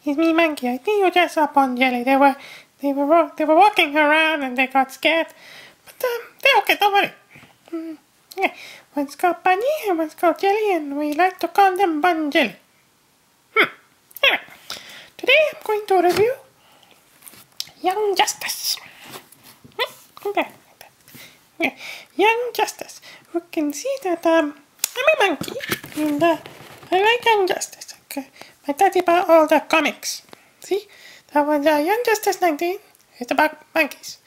it's me, Monkey. I think you just up on Jelly. They were walking around and they got scared. But they're okay, don't worry. Yeah. One's called Bunny and one's called Jelly, and we like to call them Bun Jelly. Anyway, today I'm going to review Young Justice. Okay. Young Justice. We can see that I'm a monkey, and I like Young Justice. Okay. My daddy bought all the comics. See? That was Young Justice 19. It's about monkeys.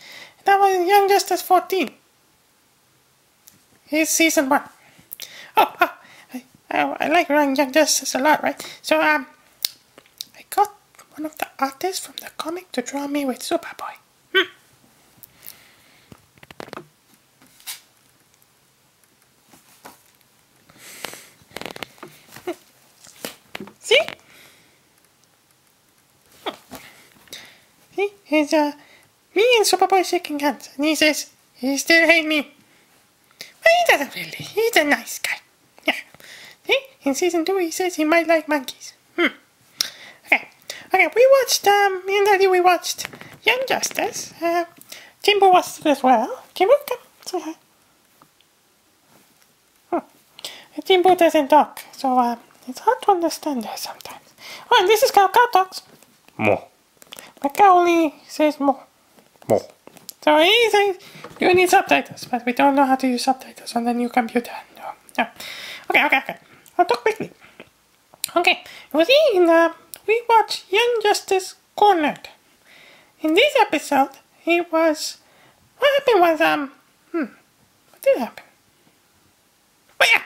That was Young Justice 14. Here's season 1. I like Young Justice a lot, right? So, I got one of the artists from the comic to draw me with Superboy. See? See? Here's me and Superboy shaking hands, and he says he still hates me. But he doesn't really. He's a nice guy. Yeah. See? In season 2 he says he might like monkeys. Okay, we watched, me and Daddy, we watched Young Justice. Jimbo watched it as well. Jimbo, come, say hi. Jimbo doesn't talk, so, it's hard to understand her sometimes. Oh, and this is Cow. Cow talks. More. But Cow only says more. More. So he says you need subtitles, but we don't know how to use subtitles on the new computer. No. Okay. I'll talk quickly. Okay, we watched Young Justice Cornered. In this episode, what happened was, what did happen? Oh, yeah.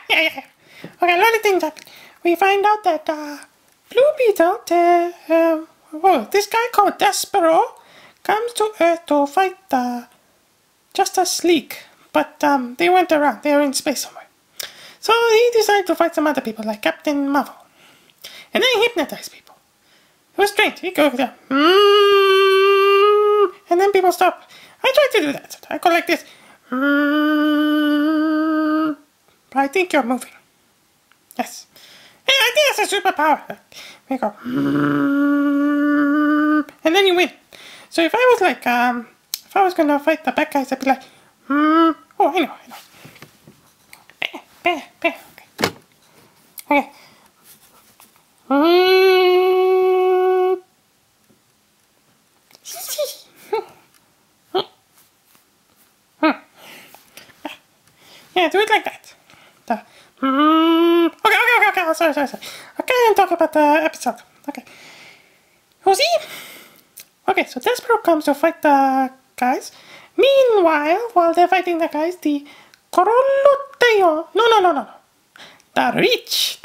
Okay, a lot of things happened. We find out that, Blue Beetle, this guy called Despero, comes to Earth to fight the Justice League. But, they went around. They were in space somewhere. So he decided to fight some other people, like Captain Marvel. And then he hypnotized people. It was strange. He goes there. And then people stop. I tried to do that. I go like this. But I think you're moving. Yes. Yeah, I think that's a superpower. We go. And then you win. So if I was like, if I was gonna fight the bad guys, I'd be like, oh, I know. Bear, okay. Yeah, do it like that. Okay, sorry. Okay, I'm talking about the episode. Okay. You see? Okay, so Despero comes to fight the guys. Meanwhile, while they're fighting the guys, the Crolotians, no. The rich,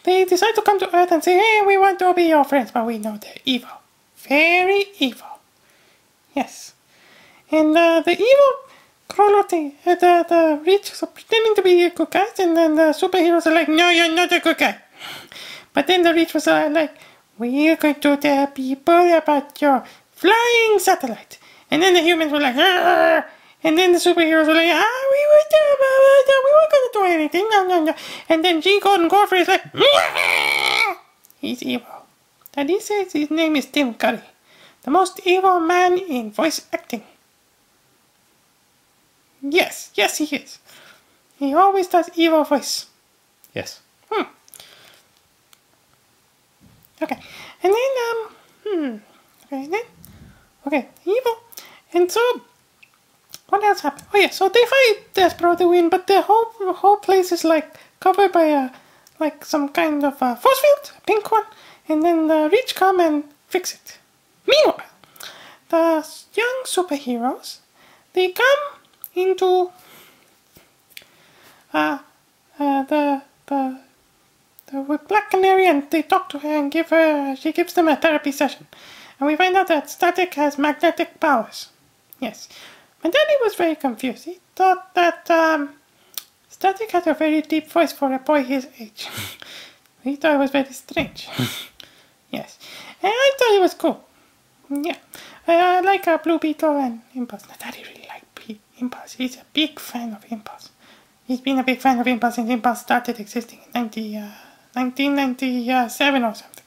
they decide to come to Earth and say, hey, we want to be your friends, but we know they're evil. Very evil. Yes. And the evil Crolotians, the rich are pretending to be good guys, and then the superheroes are like, no, you're not a good guy. But then the rich was like, we're going to tell people about your flying satellite. And then the humans were like, argh! And then the superheroes were like, we weren't going to do anything, no. And then G. Gordon Godfrey is like, he's evil. And he says his name is Tim Curry, the most evil man in voice acting. Yes, he is. He always does evil voice. Yes. Okay, and then, evil. And so, what else happened? Oh yeah, so they fight Despero, they win, but the whole place is like covered by some kind of force field, a pink one, and then the rich come and fix it. Meanwhile, the young superheroes, they come into with Black Canary, and they talk to her and she gives them a therapy session. And we find out that Static has magnetic powers. Yes. My daddy was very confused. He thought that Static had a very deep voice for a boy his age. He thought it was very strange. Yes. And I thought it was cool. Yeah. I like Blue Beetle and Impulse. My daddy really liked Impulse. He's a big fan of Impulse. He's been a big fan of Impulse since Impulse started existing in 1997 or something.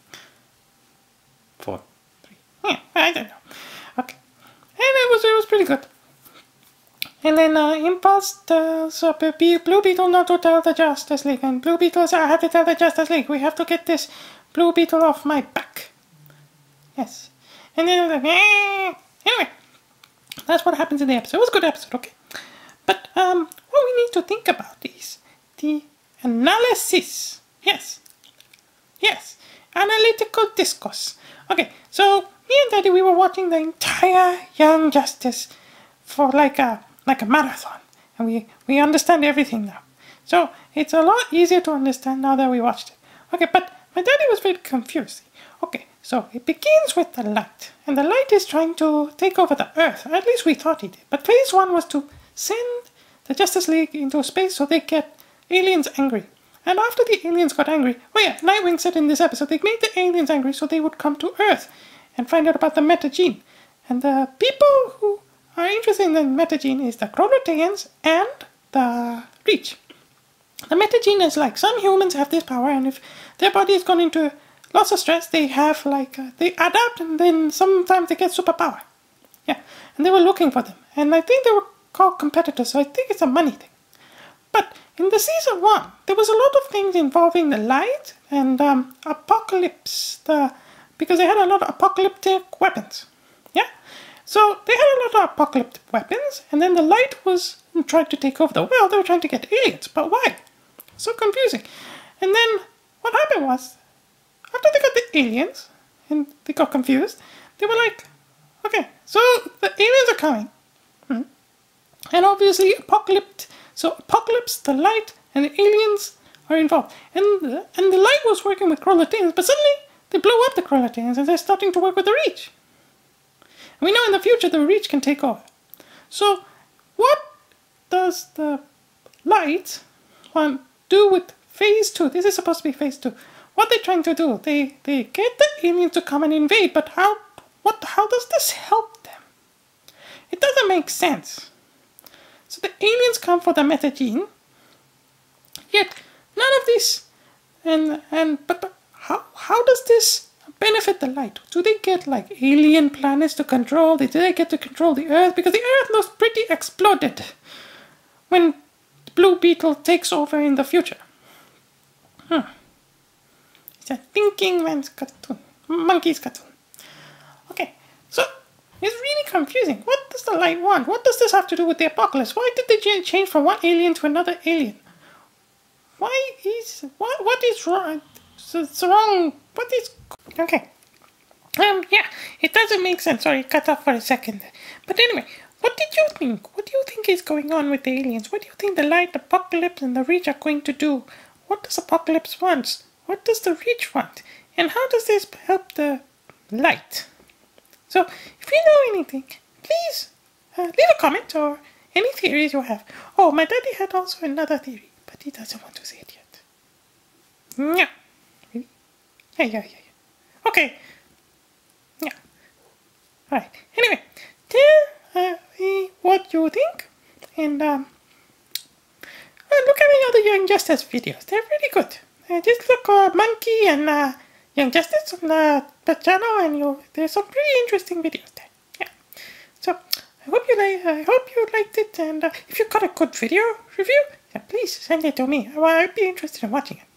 Yeah, I don't know. Okay. And it was pretty good. And then Impulse tells Blue Beetle not to tell the Justice League. And Blue Beetle says, I have to tell the Justice League. We have to get this Blue Beetle off my back. Yes. And then anyway, that's what happens in the episode. It was a good episode, okay? But what we need to think about is the analysis. Yes. Yes. Analytical discourse. Okay, so me and Daddy, we were watching the entire Young Justice for like a marathon. And we understand everything now. So it's a lot easier to understand now that we watched it. Okay, but my Daddy was very confused. Okay, so it begins with the light. And the light is trying to take over the Earth. At least we thought he did. But phase 1 was to send the Justice League into space so they get aliens angry. And after the aliens got angry, oh yeah, Nightwing said in this episode, they made the aliens angry so they would come to Earth and find out about the metagene. And the people who are interested in the metagene is the Crolotians and the Reach. The metagene is like, some humans have this power, and if their body is gone into lots of stress, they have like, they adapt, and then sometimes they get superpower. Yeah, and they were looking for them. And I think they were called competitors, so I think it's a money thing. But in the season 1, there was a lot of things involving the light and Apokolips, because they had a lot of apocalyptic weapons. Yeah? So they had a lot of apocalyptic weapons, and then the light was trying to take over the world. They were trying to get aliens, but why? So confusing. And then what happened was, after they got the aliens, and they got confused, they were like, okay, so the aliens are coming. And obviously Apokolips, the light, and the aliens are involved. And the light was working with Crolotians, but suddenly they blow up the Crolotians and they're starting to work with the Reach. And we know in the future the Reach can take over. So what does the light want to do with phase 2? This is supposed to be phase 2. What they're trying to do, they get the aliens to come and invade, but how does this help them? It doesn't make sense. So the aliens come for the metagene, yet none of this, but how does this benefit the light? Do they get like alien planets to control? Do they get to control the Earth? Because the Earth looks pretty exploded when Blue Beetle takes over in the future. It's a thinking man's cartoon, monkey's cartoon. Okay, so it's really confusing. What does the light want? What does this have to do with the apocalypse? Why did they change from one alien to another alien? What is wrong? It's wrong. What is... Okay. Yeah, it doesn't make sense. Sorry, cut off for a second. But anyway, what did you think? What do you think is going on with the aliens? What do you think the light, Apokolips, and the Reach are going to do? What does Apokolips want? What does the Reach want? And how does this help the light? So, if you know anything, please leave a comment or any theories you have. Oh, my daddy had also another theory, but he doesn't want to say it yet. Yeah. Really? Yeah. Okay. Yeah. Alright. Anyway, tell me what you think. And look at my other Young Justice videos. They're really good. Just look Monkey and Young Justice on the channel, and there's some pretty interesting videos there. Yeah. So I hope you liked it, and if you got a good video review, yeah, please send it to me. I'd be interested in watching it.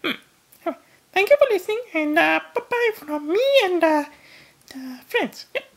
Anyway, thank you for listening, and bye bye from me and the friends. Yep.